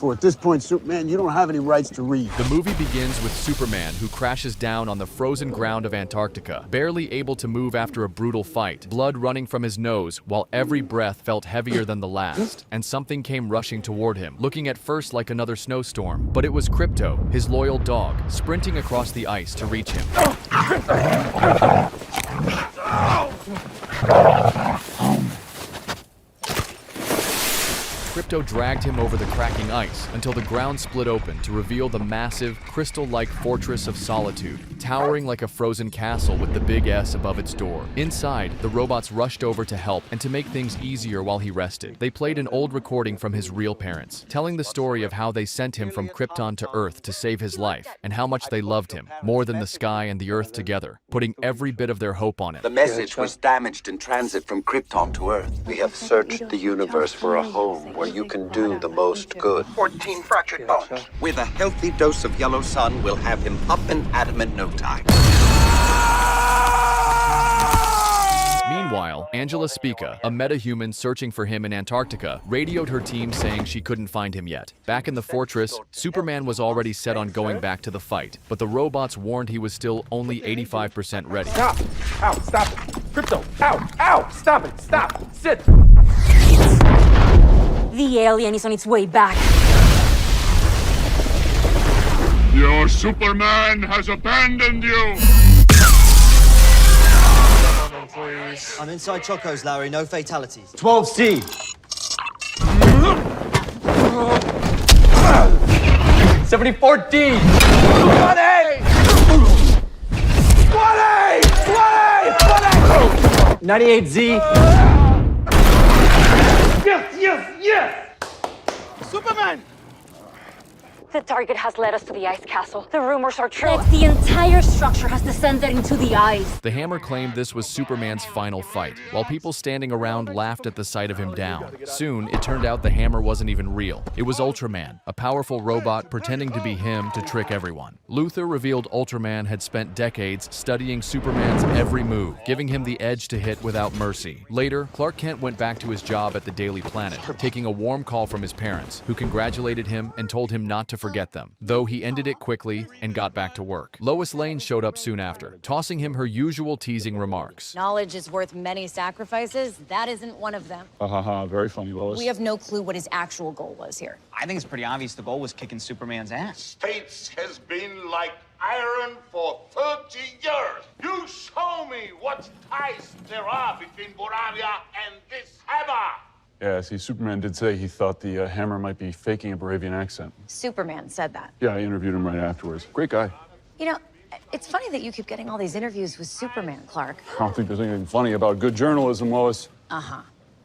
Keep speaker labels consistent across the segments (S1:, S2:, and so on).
S1: for. At this point, Superman, you don't have any rights to read.
S2: The movie begins with Superman, who crashes down on the frozen ground of Antarctica, barely able to move after a brutal fight, blood running from his nose, while every breath felt heavier than the last. And something came rushing toward him, looking at first like another snowstorm. But it was Krypto, his loyal dog, sprinting across the ice to reach him. Krypto dragged him over the cracking ice until the ground split open to reveal the massive, crystal-like fortress of Solitude, towering like a frozen castle with the big S above its door. Inside, the robots rushed over to help and to make things easier while he rested. They played an old recording from his real parents, telling the story of how they sent him from Krypton to Earth to save his life, and how much they loved him, more than the sky and the Earth together, putting every bit of their hope on it.
S3: The message was damaged in transit from Krypton to Earth.
S4: We have searched the universe for a home where you can do the most good.
S3: 14 fractured bones. With a healthy dose of yellow sun, we'll have him up and at him in no time.
S2: Meanwhile, Angela Spica, a metahuman searching for him in Antarctica, radioed her team saying she couldn't find him yet. Back in the fortress, Superman was already set on going back to the fight, but the robots warned he was still only 85% ready.
S5: Stop! Ow, stop it! Krypto! Ow! Ow! Stop it! Stop! Sit!
S6: The alien is on its way back.
S7: Your Superman has abandoned you!
S8: Please. I'm inside Choco's, Larry. No fatalities.
S5: 12C! 7014! 20! 98Z! Yes!
S6: Superman! The target has led us to the ice castle. The rumors are true. The entire structure has descended into the ice.
S2: The Hammer claimed this was Superman's final fight, while people standing around laughed at the sight of him down. Soon, it turned out the Hammer wasn't even real. It was Ultraman, a powerful robot pretending to be him to trick everyone. Luthor revealed Ultraman had spent decades studying Superman's every move, giving him the edge to hit without mercy. Later, Clark Kent went back to his job at the Daily Planet, taking a warm call from his parents, who congratulated him and told him not to forget them, though he ended it quickly and got back to work. Lois Lane showed up soon after, tossing him her usual teasing remarks.
S9: Knowledge is worth many sacrifices. That isn't one of them.
S7: Very funny, Lois.
S9: We have no clue what his actual goal was here.
S10: I think it's pretty obvious the goal was kicking Superman's ass.
S7: States has been like iron for 30 years. You show me what ties there are between Boravia and this hammer.
S11: Yeah, see, Superman did say he thought the Hammer might be faking a Baravian accent.
S9: Superman said that.
S11: Yeah, I interviewed him right afterwards. Great guy.
S9: You know, it's funny that you keep getting all these interviews with Superman, Clark.
S11: I don't think there's anything funny about good journalism, Lois.
S9: Uh-huh.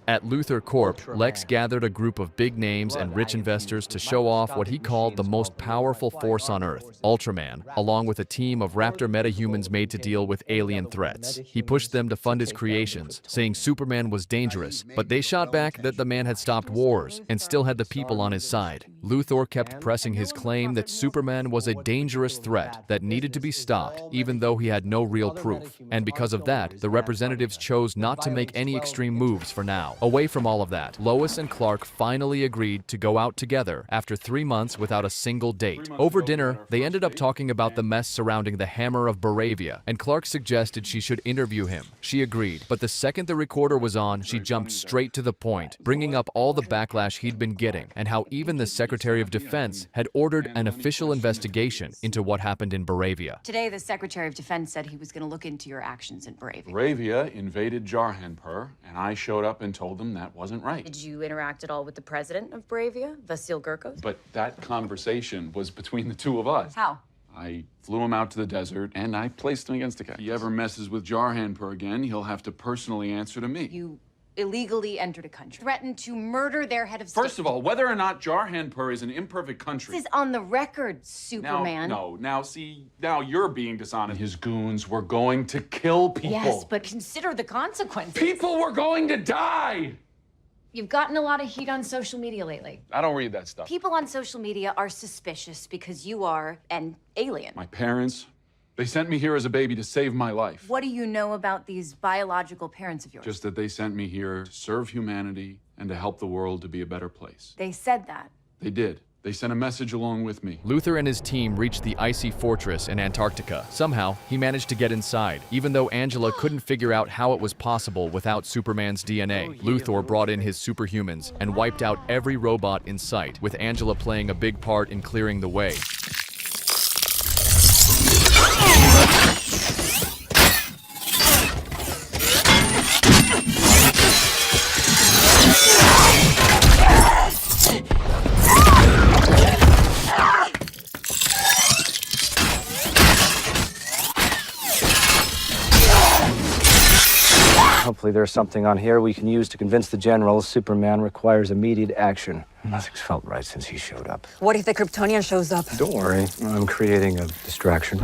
S2: At Luthor Corp, Lex gathered a group of big names and rich investors to show off what he called the most powerful force on Earth, Ultraman, along with a team of raptor metahumans made to deal with alien threats. He pushed them to fund his creations, saying Superman was dangerous, but they shot back that the man had stopped wars and still had the people on his side. Luthor kept pressing his claim that Superman was a dangerous threat that needed to be stopped, even though he had no real proof. And because of that, the representatives chose not to make any extreme moves for now. Away from all of that, Lois and Clark finally agreed to go out together after 3 months without a single date. Over dinner, they ended up talking about the mess surrounding the Hammer of Boravia, and Clark suggested she should interview him. She agreed, but the second the recorder was on, she jumped straight to the point, bringing up all the backlash he'd been getting, and how even the Secretary of Defense had ordered an official investigation into what happened in Boravia.
S9: Today, the Secretary of Defense said he was going to look into your actions in Boravia.
S11: Boravia invaded Jarhanpur, and I showed up and told them that wasn't right.
S9: Did you interact at all with the president of Boravia, Vasil Gurkos?
S11: But that conversation was between the two of us.
S9: How?
S11: I flew him out to the desert, and I placed him against a guy. If he ever messes with Jarhanpur again, he'll have to personally answer to me.
S9: You illegally entered a country, threatened to murder their head of state.
S11: First of all, whether or not Jarhanpur is an imperfect country...
S9: This is on the record, Superman.
S11: Now you're being dishonest. His goons were going to kill people.
S9: Yes, but consider the consequences.
S11: People were going to die!
S9: You've gotten a lot of heat on social media lately.
S11: I don't read that stuff.
S9: People on social media are suspicious because you are an alien.
S11: My parents, they sent me here as a baby to save my life.
S9: What do you know about these biological parents of yours?
S11: Just that they sent me here to serve humanity and to help the world to be a better place.
S9: They said that.
S11: They did. They sent a message along with me.
S2: Luthor and his team reached the icy fortress in Antarctica. Somehow, he managed to get inside, even though Angela couldn't figure out how it was possible without Superman's DNA. Luthor brought in his superhumans and wiped out every robot in sight, with Angela playing a big part in clearing the way.
S12: Hopefully there's something on here we can use to convince the General Superman requires immediate action. Nothing's felt right since he showed up.
S6: What if the Kryptonian shows up?
S12: Don't worry, I'm creating a distraction.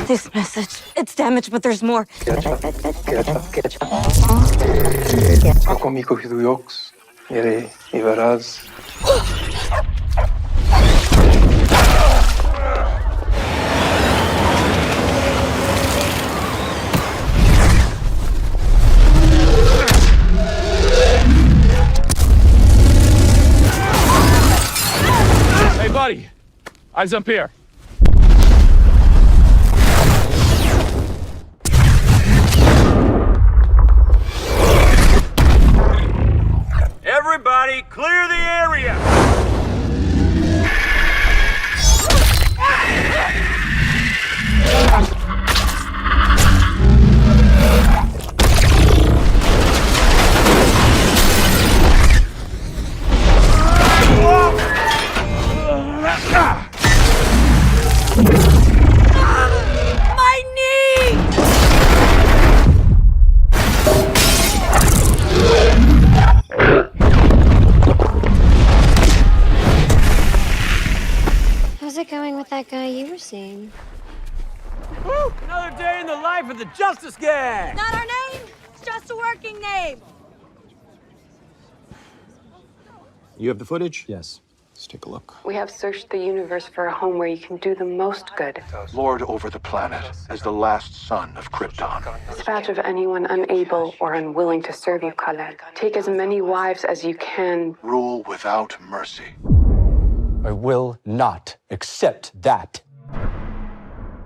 S6: This message, it's damaged, but there's more.
S13: Ako mi cogido y verás.
S5: Hey, buddy. Eyes up here.
S14: Everybody, clear the area!
S6: My knee!
S15: How's it going with that guy you were seeing?
S14: Woo! Another day in the life of the Justice Gang!
S6: Not our name, it's just a working name.
S1: You have the footage?
S12: Yes.
S1: Let's take a look.
S16: We have searched the universe for a home where you can do the most good.
S7: Lord over the planet as the last son of Krypton.
S16: Dispatch of anyone unable or unwilling to serve you, Khaled. Take as many wives as you can.
S7: Rule without mercy.
S12: I will not accept that.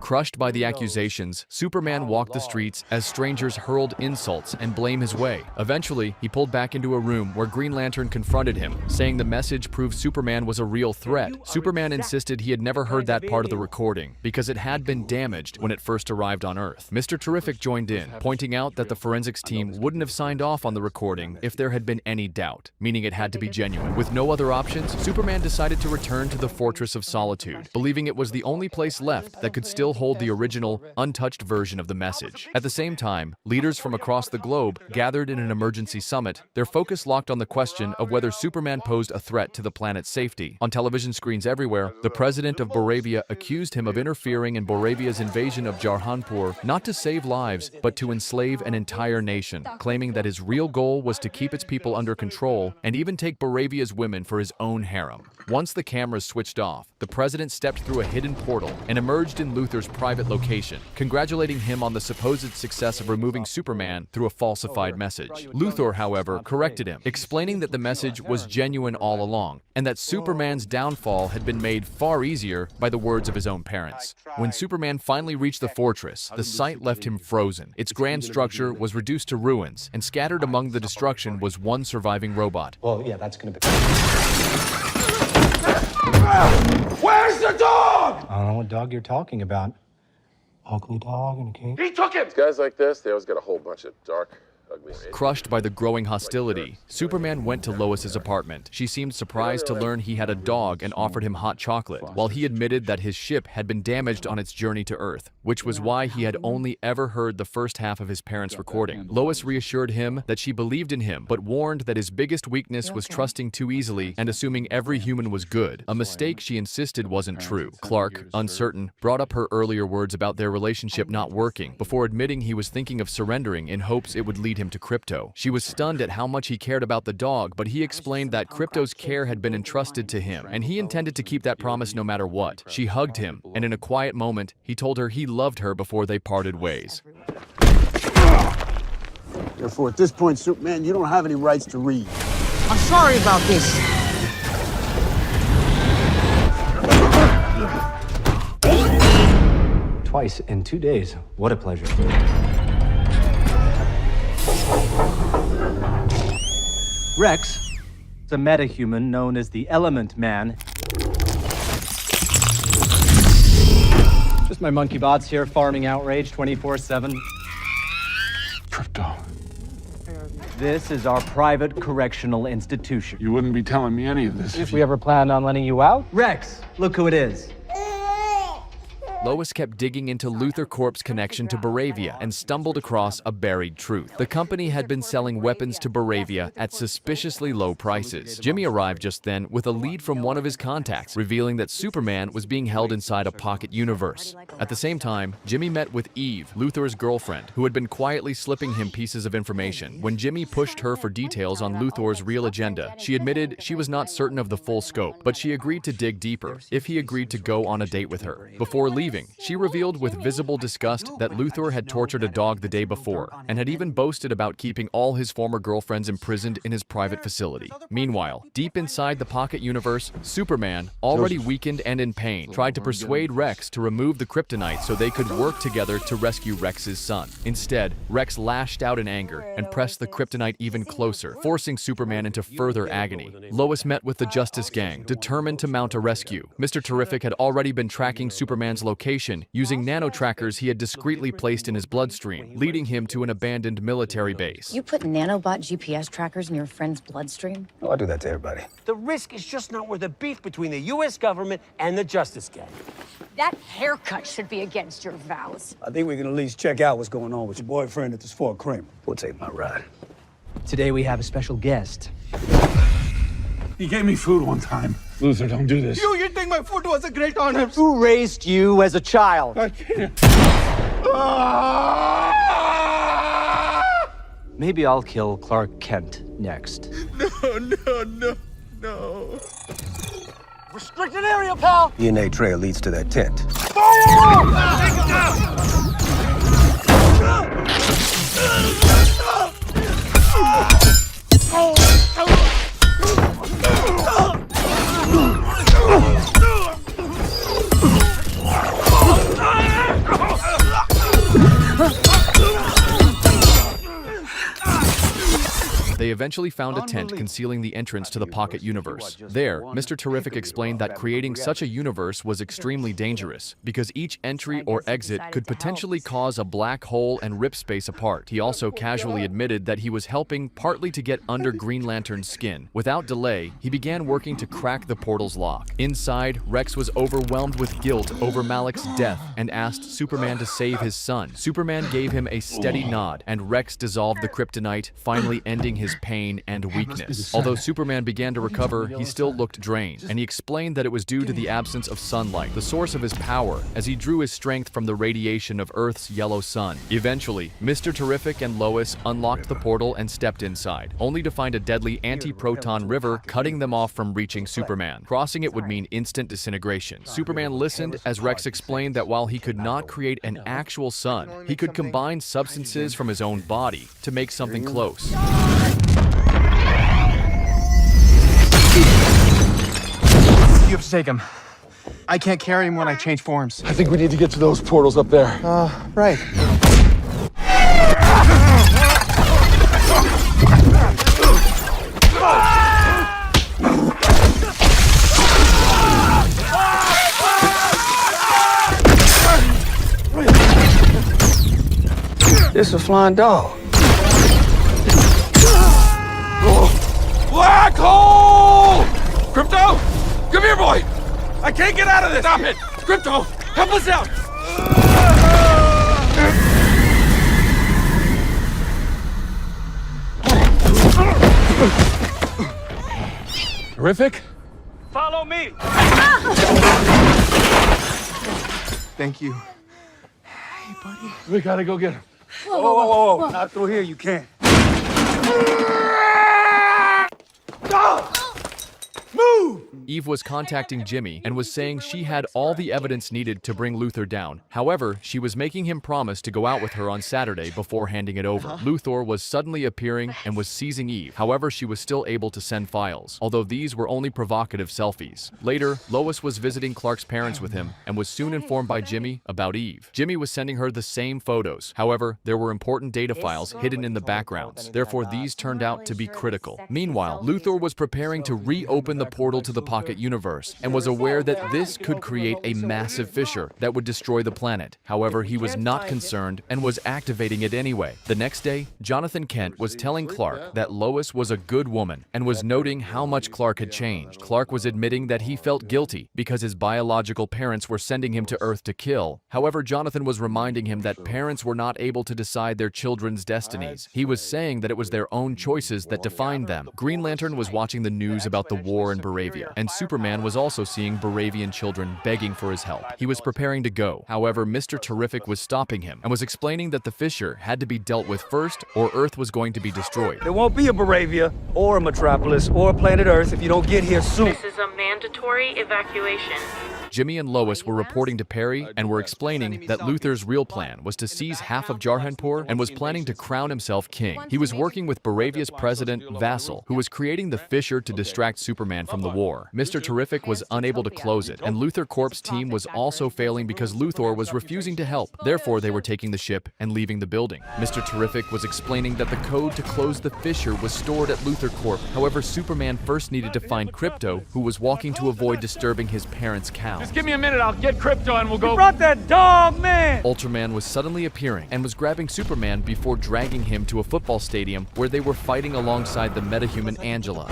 S2: Crushed by the accusations, Superman walked the streets as strangers hurled insults and blame his way. Eventually, he pulled back into a room where Green Lantern confronted him, saying the message proved Superman was a real threat. Superman insisted he had never heard that part of the recording because it had been damaged when it first arrived on Earth. Mr. Terrific joined in, pointing out that the forensics team wouldn't have signed off on the recording if there had been any doubt, meaning it had to be genuine. With no other options, Superman decided to return to the Fortress of Solitude, believing it was the only place left that could still hold the original, untouched version of the message. At the same time, leaders from across the globe gathered in an emergency summit, their focus locked on the question of whether Superman posed a threat to the planet's safety. On television screens everywhere, the president of Boravia accused him of interfering in Boravia's invasion of Jarhanpur, not to save lives, but to enslave an entire nation, claiming that his real goal was to keep its people under control and even take Boravia's women for his own harem. Once the cameras switched off, the president stepped through a hidden portal and emerged in Luthor's private location, congratulating him on the supposed success of removing Superman through a falsified message. Luthor, however, corrected him, explaining that the message was genuine all along, and that Superman's downfall had been made far easier by the words of his own parents. When Superman finally reached the fortress, the site left him frozen. Its grand structure was reduced to ruins, and scattered among the destruction was one surviving robot.
S12: Well, yeah, that's gonna be...
S5: Where's the dog?
S12: I don't know what dog you're talking about. Ugly dog in a cage.
S5: He took him!
S17: Guys like this, they always got a whole bunch of dark, ugly...
S2: Crushed by the growing hostility, Superman went to Lois's apartment. She seemed surprised to learn he had a dog and offered him hot chocolate, while he admitted that his ship had been damaged on its journey to Earth, which was why he had only ever heard the first half of his parents' recording. Lois reassured him that she believed in him, but warned that his biggest weakness was trusting too easily and assuming every human was good, a mistake she insisted wasn't true. Clark, uncertain, brought up her earlier words about their relationship not working, before admitting he was thinking of surrendering in hopes it would lead him to Krypto. She was stunned at how much he cared about the dog, but he explained that Krypto's care had been entrusted to him, and he intended to keep that promise no matter what. She hugged him, and in a quiet moment, he told her he loved her before they parted ways.
S1: Therefore, at this point, Superman, you don't have any rights to read.
S18: I'm sorry about this.
S12: Twice in 2 days. What a pleasure. Rex, it's a metahuman known as the Element Man. Just my monkey bots here farming outrage 24/7.
S11: Crypto.
S12: This is our private correctional institution.
S11: You wouldn't be telling me any of this
S12: If we ever planned on letting you out? Rex, look who it is.
S2: Lois kept digging into Luthor Corp's connection to Baravia and stumbled across a buried truth. The company had been selling weapons to Baravia at suspiciously low prices. Jimmy arrived just then with a lead from one of his contacts, revealing that Superman was being held inside a pocket universe. At the same time, Jimmy met with Eve, Luthor's girlfriend, who had been quietly slipping him pieces of information. When Jimmy pushed her for details on Luthor's real agenda, she admitted she was not certain of the full scope, but she agreed to dig deeper if he agreed to go on a date with her. Before leaving, she revealed with visible disgust that Luthor had tortured a dog the day before and had even boasted about keeping all his former girlfriends imprisoned in his private facility. Meanwhile, deep inside the pocket universe, Superman, already weakened and in pain, tried to persuade Rex to remove the kryptonite so they could work together to rescue Rex's son. Instead, Rex lashed out in anger and pressed the kryptonite even closer, forcing Superman into further agony. Lois met with the Justice Gang, determined to mount a rescue. Mr. Terrific had already been tracking Superman's location using nano-trackers he had discreetly placed in his bloodstream, leading him to an abandoned military base.
S9: You put nanobot GPS trackers in your friend's bloodstream?
S19: Oh, I do that to everybody.
S14: The risk is just not worth the beef between the U.S. government and the Justice Gang.
S6: That haircut should be against your vows.
S18: I think we can at least check out what's going on with your boyfriend at this Fort Cream.
S19: We'll take my ride.
S12: Today we have a special guest.
S11: He gave me food one time. Luthor, don't do this.
S18: You think my food was a great honor?
S12: Who raised you as a child?
S11: I can't.
S12: Maybe I'll kill Clark Kent next.
S18: No.
S14: Restricted area, pal!
S19: DNA trail leads to that tent.
S2: They eventually found a tent concealing the entrance to the pocket universe. There, Mr. Terrific explained that creating such a universe was extremely dangerous because each entry or exit could potentially cause a black hole and rip space apart. He also casually admitted that he was helping partly to get under Green Lantern's skin. Without delay, he began working to crack the portal's lock. Inside, Rex was overwhelmed with guilt over Malik's death and asked Superman to save his son. Superman gave him a steady nod, and Rex dissolved the kryptonite, finally ending his pain and weakness. Although Superman began to recover, he still looked drained, and he explained that it was due to the absence of sunlight, the source of his power, as he drew his strength from the radiation of Earth's yellow sun. Eventually, Mr. Terrific and Lois unlocked the portal and stepped inside, only to find a deadly anti-proton river cutting them off from reaching Superman. Crossing it would mean instant disintegration. Superman listened as Rex explained that while he could not create an actual sun, he could combine substances from his own body to make something close.
S18: You have to take him. I can't carry him when I change forms.
S11: I think we need to get to those portals up there.
S18: Right.
S19: This is a flying dog.
S5: Black hole! Crypto! Come here, boy! I can't get out of this! Stop it! Crypto, help us out!
S11: Terrific?
S14: Follow me!
S18: Thank you. Hey, buddy.
S11: We gotta go get him.
S18: Whoa. Not through here, you can't. Move!
S2: Eve was contacting Jimmy and was saying she had all the evidence needed to bring Luthor down. However, she was making him promise to go out with her on Saturday before handing it over. Luthor was suddenly appearing and was seizing Eve. However, she was still able to send files, although these were only provocative selfies. Later, Lois was visiting Clark's parents with him and was soon informed by Jimmy about Eve. Jimmy was sending her the same photos. However, there were important data files hidden in the backgrounds. Therefore, these turned out to be critical. Meanwhile, Luthor was preparing to reopen the portal to the Pocket Universe and was aware that this could create a massive fissure that would destroy the planet. However, he was not concerned and was activating it anyway. The next day, Jonathan Kent was telling Clark that Lois was a good woman and was noting how much Clark had changed. Clark was admitting that he felt guilty because his biological parents were sending him to Earth to kill. However, Jonathan was reminding him that parents were not able to decide their children's destinies. He was saying that it was their own choices that defined them. Green Lantern was watching the news about the war in Baravia, and Superman was also seeing Baravian children begging for his help. He was preparing to go. However, Mr. Terrific was stopping him and was explaining that the fissure had to be dealt with first or Earth was going to be destroyed.
S14: There won't be a Baravia, or a Metropolis, or a planet Earth if you don't get here soon.
S20: This is a mandatory evacuation.
S2: Jimmy and Lois were reporting to Perry and were explaining that Luthor's real plan was to seize half of Jarhanpur and was planning to crown himself king. He was working with Baravia's president, Vassal, who was creating the fissure to distract Superman from the war. Mr. Terrific was unable to close it, and Luthor Corp's team was also failing because Luthor was refusing to help. Therefore, they were taking the ship and leaving the building. Mr. Terrific was explaining that the code to close the fissure was stored at Luthor Corp. However, Superman first needed to find Krypto, who was walking to avoid disturbing his parents' cow.
S5: Just give me a minute, I'll get Krypto and we'll go.
S14: You brought that dog, man!
S2: Ultraman was suddenly appearing and was grabbing Superman before dragging him to a football stadium where they were fighting alongside the metahuman Angela.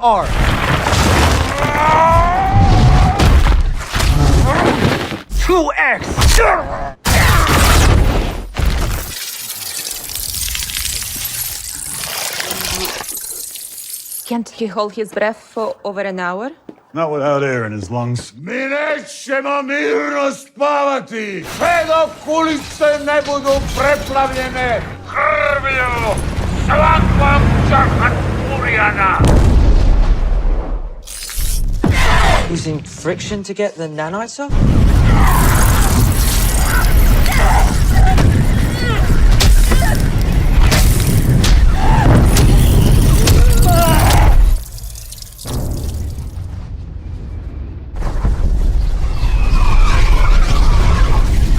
S14: R. 2X.
S16: Can't he hold his breath for over an hour?
S21: Not without air in his lungs.
S7: Mi nećemo mirno spavati, sve dok ulice ne budu preplavljene krvlju svakog Jarhanpuriana.
S8: Using friction to get the nanites off?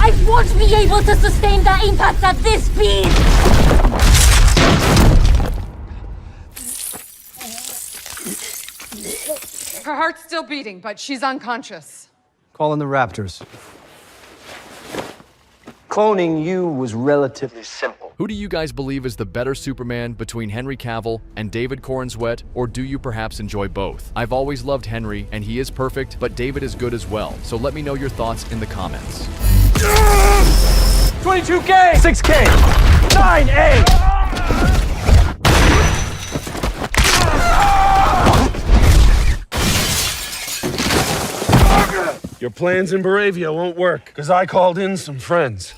S6: I won't be able to sustain the impact at this speed!
S22: Her heart's still beating, but she's unconscious.
S12: Calling the Raptors. Cloning you was relatively simple.
S2: Who do you guys believe is the better Superman between Henry Cavill and David Corenswet, or do you perhaps enjoy both? I've always loved Henry, and he is perfect, but David is good as well. So let me know your thoughts in the comments.
S14: 22K!
S12: 6K!
S14: 9A!
S21: Your plans in Baravia won't work, because I called in some friends.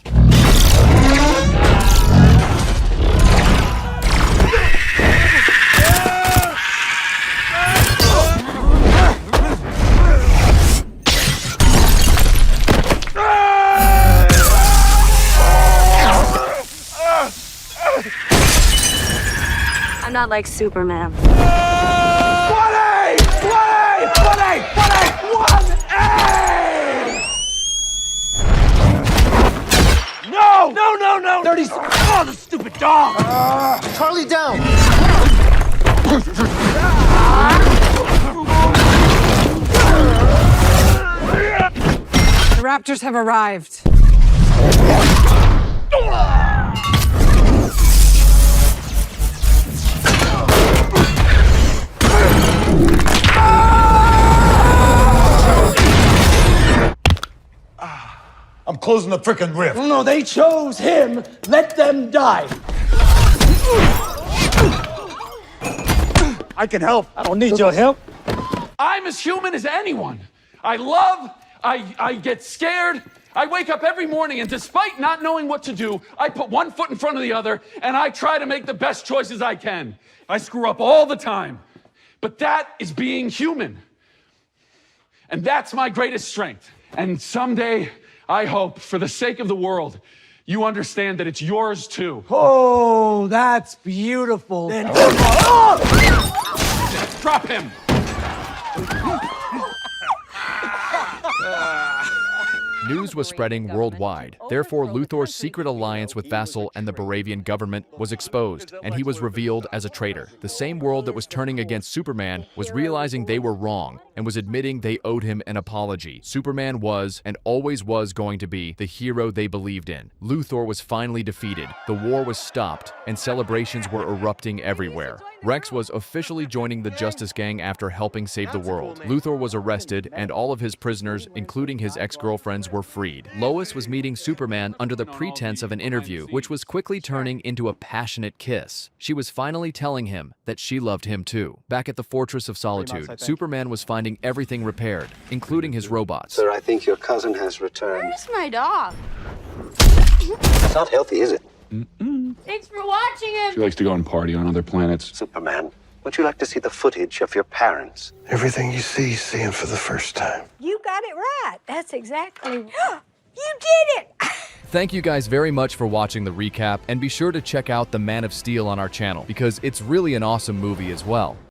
S6: I'm not like Superman.
S7: 1A! 1A! 1A! 1A! No!
S14: No, no, no!
S7: 30 seconds. Oh, the stupid dog!
S8: Charlie down!
S22: The Raptors have arrived.
S7: I'm closing the frickin' rift.
S14: No, they chose him. Let them die.
S5: I can help.
S3: I don't need your help.
S11: I'm as human as anyone. I love, I get scared. I wake up every morning, and despite not knowing what to do, I put one foot in front of the other, and I try to make the best choices I can. I screw up all the time. But that is being human. And that's my greatest strength. And someday, I hope, for the sake of the world, you understand that it's yours too.
S3: Oh, that's beautiful.
S11: Drop him!
S2: News was spreading worldwide. Therefore, Luthor's secret alliance with Vassal and the Baravian government was exposed, and he was revealed as a traitor. The same world that was turning against Superman was realizing they were wrong and was admitting they owed him an apology. Superman was, and always was going to be, the hero they believed in. Luthor was finally defeated, the war was stopped, and celebrations were erupting everywhere. Rex was officially joining the Justice Gang after helping save the world. Luthor was arrested, and all of his prisoners, including his ex-girlfriends, were freed. Lois was meeting Superman under the pretense of an interview, which was quickly turning into a passionate kiss. She was finally telling him that she loved him too. Back at the Fortress of Solitude, Superman was finding everything repaired, including his robots.
S19: Sir, I think your cousin has returned.
S15: Where's my dog?
S19: It's not healthy, is it?
S15: Thanks for watching him.
S11: She likes to go and party on other planets.
S19: Superman, would you like to see the footage of your parents?
S13: Everything you see him for the first time.
S15: You got it right. That's exactly. You did it.
S2: Thank you guys very much for watching the recap, and be sure to check out The Man of Steel on our channel, because it's really an awesome movie as well.